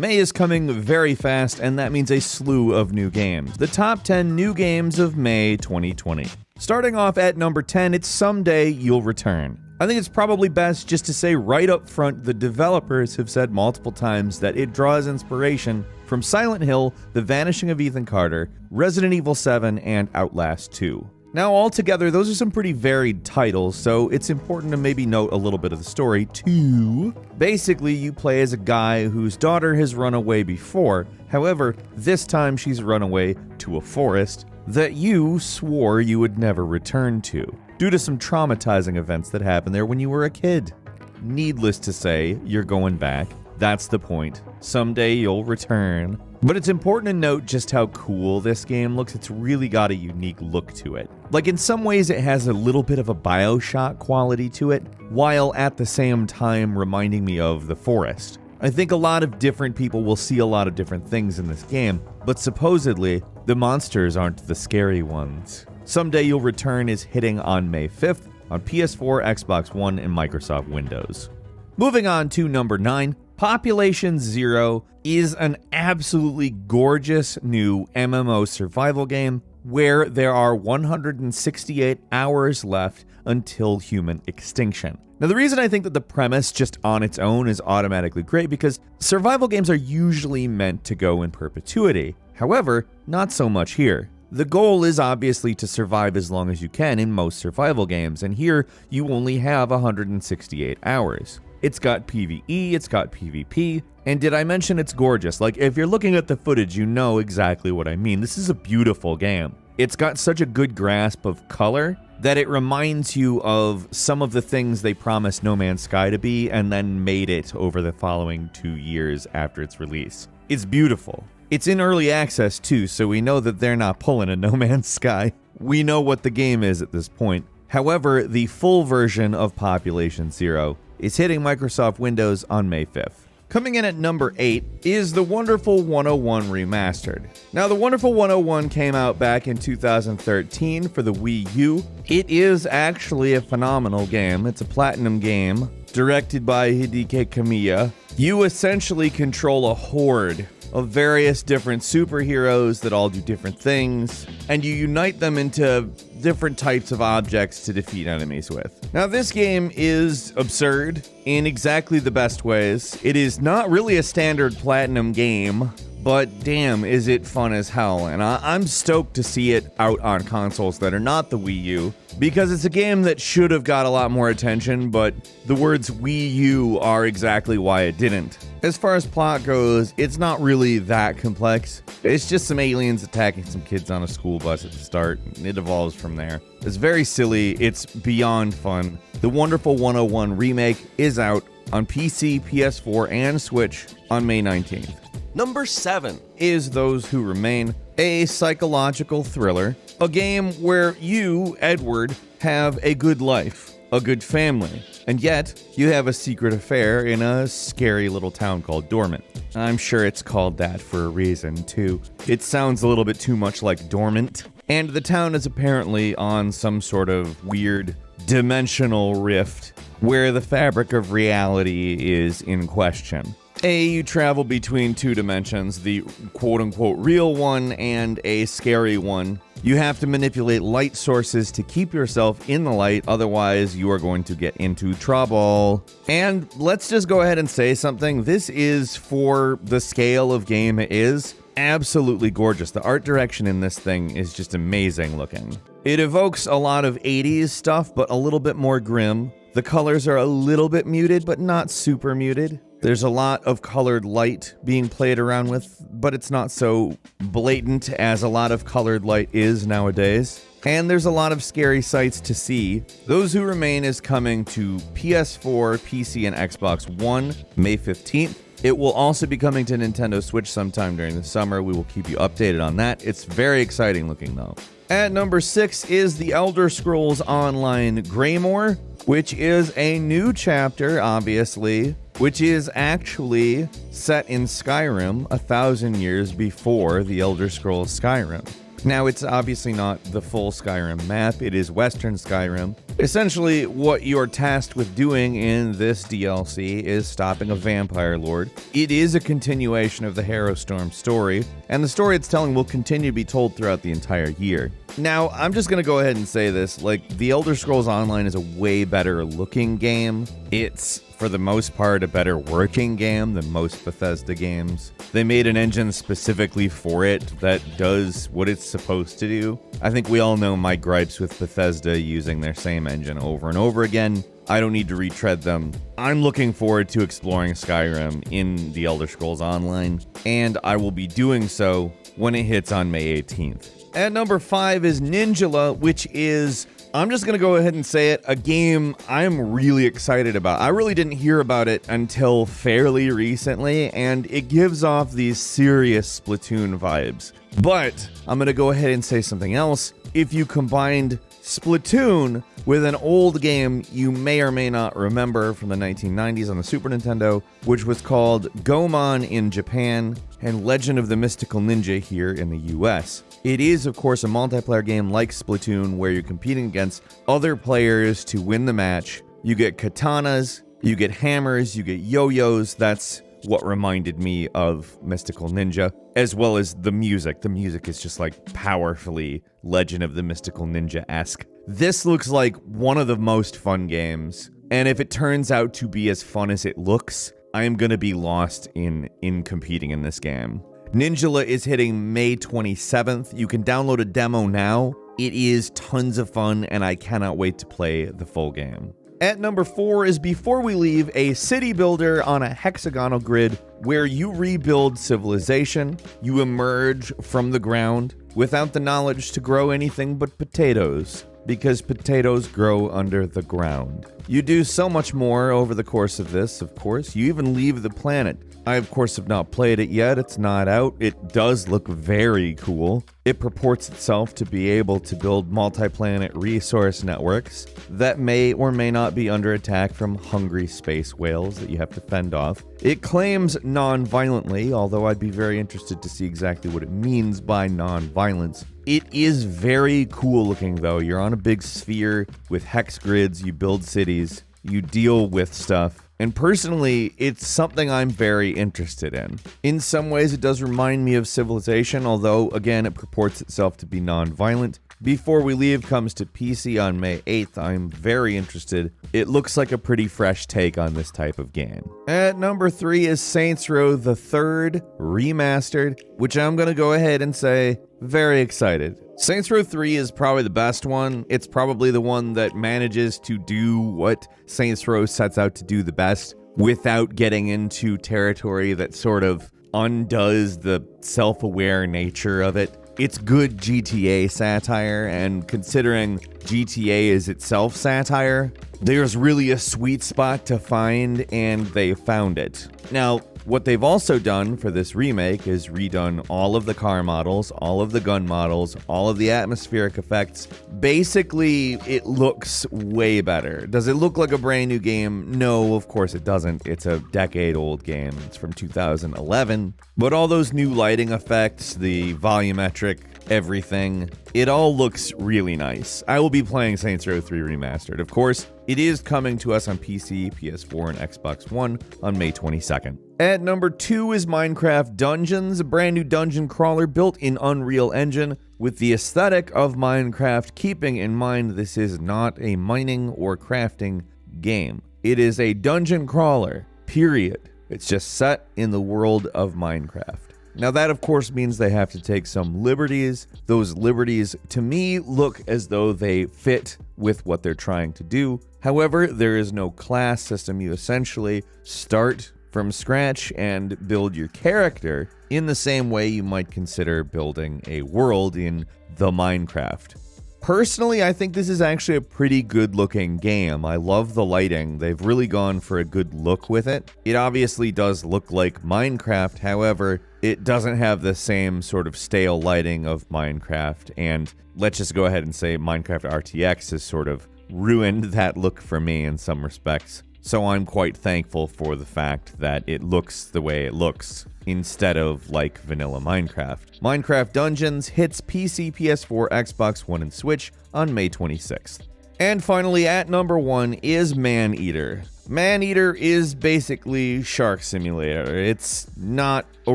May is coming very fast, and that means a slew of new games. The top 10 new games of May 2020. Starting off at number 10, it's Someday You'll Return. I think it's probably best just to say right up front, the developers have said multiple times that it draws inspiration from Silent Hill, The Vanishing of Ethan Carter, Resident Evil 7, and Outlast 2. Now, altogether, those are some pretty varied titles, so it's important to maybe note a little bit of the story, too. Basically, you play as a guy whose daughter has run away before. However, this time she's run away to a forest that you swore you would never return to, due to some traumatizing events that happened there when you were a kid. Needless to say, you're going back. That's the point. Someday you'll return. But it's important to note just how cool this game looks. It's really got a unique look to it. Like, in some ways it has a little bit of a BioShock quality to it, while at the same time reminding me of The Forest. I think a lot of different people will see a lot of different things in this game, but supposedly, the monsters aren't the scary ones. Someday You'll Return is hitting on May 5th on PS4, Xbox One, and Microsoft Windows. Moving on to number 9, Population Zero is an absolutely gorgeous new MMO survival game where there are 168 hours left until human extinction. Now, the reason I think that the premise just on its own is automatically great because survival games are usually meant to go in perpetuity. However, not so much here. The goal is obviously to survive as long as you can in most survival games, and here you only have 168 hours. It's got PvE, it's got PvP, and did I mention it's gorgeous? Like, if you're looking at the footage, you know exactly what I mean. This is a beautiful game. It's got such a good grasp of color that it reminds you of some of the things they promised No Man's Sky to be and then made it over the following 2 years after its release. It's beautiful. It's in early access too, so we know that they're not pulling a No Man's Sky. We know what the game is at this point. However, the full version of Population Zero is hitting Microsoft Windows on May 5th. Coming in at number 8 is The Wonderful 101 Remastered. Now, The Wonderful 101 came out back in 2013 for the Wii U. It is actually a phenomenal game. It's a platinum game directed by Hideki Kamiya. You essentially control a horde of various different superheroes that all do different things, and you unite them into different types of objects to defeat enemies with. Now, this game is absurd in exactly the best ways. It is not really a standard platinum game, but damn, is it fun as hell, and I'm stoked to see it out on consoles that are not the Wii U, because it's a game that should have got a lot more attention, but the words Wii U are exactly why it didn't. As far as plot goes, it's not really that complex. It's just some aliens attacking some kids on a school bus at the start, and it evolves from there. It's very silly, it's beyond fun. The Wonderful 101 remake is out on PC, PS4, and Switch on May 19th. Number 7 is Those Who Remain, a psychological thriller, a game where you, Edward, have a good life, a good family, and yet you have a secret affair in a scary little town called Dormant. I'm sure it's called that for a reason, too. It sounds a little bit too much like Dormant, and the town is apparently on some sort of weird dimensional rift where the fabric of reality is in question. You travel between two dimensions, the quote-unquote real one and a scary one. You have to manipulate light sources to keep yourself in the light, otherwise you are going to get into trouble. And let's just go ahead and say something. This is, for the scale of game it is, absolutely gorgeous. The art direction in this thing is just amazing looking. It evokes a lot of 80s stuff, but a little bit more grim. The colors are a little bit muted, but not super muted. There's a lot of colored light being played around with, but it's not so blatant as a lot of colored light is nowadays. And there's a lot of scary sights to see. Those Who Remain is coming to PS4, PC, and Xbox One May 15th. It will also be coming to Nintendo Switch sometime during the summer. We will keep you updated on that. It's very exciting looking though. At number 6 is The Elder Scrolls Online Greymoor, which is a new chapter, obviously, which is actually set in Skyrim 1,000 years before The Elder Scrolls Skyrim. Now, it's obviously not the full Skyrim map, it is Western Skyrim. Essentially, what you're tasked with doing in this DLC is stopping a vampire lord. It is a continuation of the Harrowstorm story, and the story it's telling will continue to be told throughout the entire year. Now, I'm just gonna go ahead and say this, like, The Elder Scrolls Online is a way better looking game. It's, for the most part, a better working game than most Bethesda games. They made an engine specifically for it that does what it's supposed to do. I think we all know my gripes with Bethesda using their same engine over and over again. I don't need to retread them. I'm looking forward to exploring Skyrim in The Elder Scrolls Online, and I will be doing so when it hits on May 18th. At number 5 is Ninjala, which is, I'm just going to go ahead and say it, a game I'm really excited about. I really didn't hear about it until fairly recently, and it gives off these serious Splatoon vibes. But I'm going to go ahead and say something else. If you combined Splatoon with an old game you may or may not remember from the 1990s on the Super Nintendo, which was called Goemon in Japan and Legend of the Mystical Ninja here in the US. It is, of course, a multiplayer game like Splatoon where you're competing against other players to win the match. You get katanas, you get hammers, you get yo-yos. That's what reminded me of Mystical Ninja, as well as the music. The music is just like powerfully Legend of the Mystical Ninja-esque. This looks like one of the most fun games, and if it turns out to be as fun as it looks, I am going to be lost in competing in this game. Ninjala is hitting May 27th. You can download a demo now. It is tons of fun, and I cannot wait to play the full game. At number 4 is Before We Leave, a city builder on a hexagonal grid where you rebuild civilization. You emerge from the ground without the knowledge to grow anything but potatoes, because potatoes grow under the ground. You do so much more over the course of this, of course. You even leave the planet. I, of course, have not played it yet. It's not out. It does look very cool. It purports itself to be able to build multi-planet resource networks that may or may not be under attack from hungry space whales that you have to fend off. It claims non-violently, although I'd be very interested to see exactly what it means by non-violence. It is very cool looking, though. You're on a big sphere with hex grids, you build cities, you deal with stuff. And personally, it's something I'm very interested in. In some ways, it does remind me of Civilization, although, again, it purports itself to be non-violent. Before We Leave comes to PC on May 8th. I'm very interested. It looks like a pretty fresh take on this type of game. At number 3 is Saints Row the Third Remastered, which I'm going to go ahead and say, very excited. Saints Row 3 is probably the best one. It's probably the one that manages to do what Saints Row sets out to do the best without getting into territory that sort of undoes the self-aware nature of it. It's good GTA satire, and considering GTA is itself satire, there's really a sweet spot to find, and they found it. Now, what they've also done for this remake is redone all of the car models, all of the gun models, all of the atmospheric effects. Basically, it looks way better. Does it look like a brand new game? No, of course it doesn't. It's a decade-old game. It's from 2011. But all those new lighting effects, the volumetric everything, it all looks really nice. I will be playing Saints Row 3 Remastered. Of course, it is coming to us on PC, PS4, and Xbox One on May 22nd. At number 2 is Minecraft Dungeons, a brand new dungeon crawler built in Unreal Engine with the aesthetic of Minecraft, keeping in mind this is not a mining or crafting game. It is a dungeon crawler, period. It's just set in the world of Minecraft. Now that, of course, means they have to take some liberties. Those liberties, to me, look as though they fit with what they're trying to do. However, there is no class system. You essentially start from scratch and build your character in the same way you might consider building a world in the Minecraft. Personally, I think this is actually a pretty good looking game. I love the lighting. They've really gone for a good look with it. It obviously does look like Minecraft, however, it doesn't have the same sort of stale lighting of Minecraft, and let's just go ahead and say Minecraft RTX has sort of ruined that look for me in some respects. So I'm quite thankful for the fact that it looks the way it looks, instead of like vanilla Minecraft. Minecraft Dungeons hits PC, PS4, Xbox One, and Switch on May 26th. And finally, at number 1 is Maneater. Maneater is basically Shark Simulator. It's not a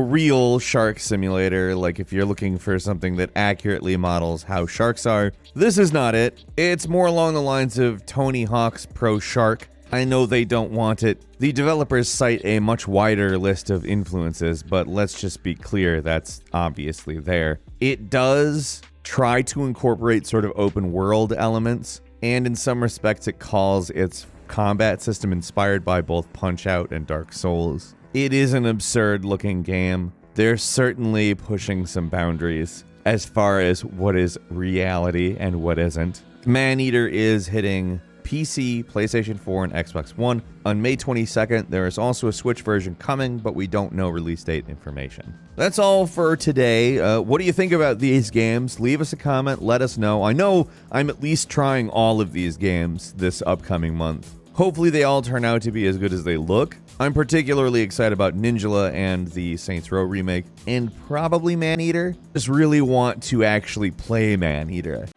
real shark simulator, like if you're looking for something that accurately models how sharks are. This is not it. It's more along the lines of Tony Hawk's Pro Shark. I know they don't want it. The developers cite a much wider list of influences, but let's just be clear, that's obviously there. It does try to incorporate sort of open world elements, and in some respects it calls its combat system inspired by both Punch-Out and Dark Souls. It is an absurd looking game. They're certainly pushing some boundaries as far as what is reality and what isn't. Maneater is hitting PC, PlayStation 4, and Xbox One on May 22nd. There is also a Switch version coming, but we don't know release date information. That's all for today. What do you think about these games? Leave us a comment, let us know. I know I'm at least trying all of these games this upcoming month. Hopefully they all turn out to be as good as they look. I'm particularly excited about Ninjala and the Saints Row remake, and probably Maneater. Just really want to actually play Maneater.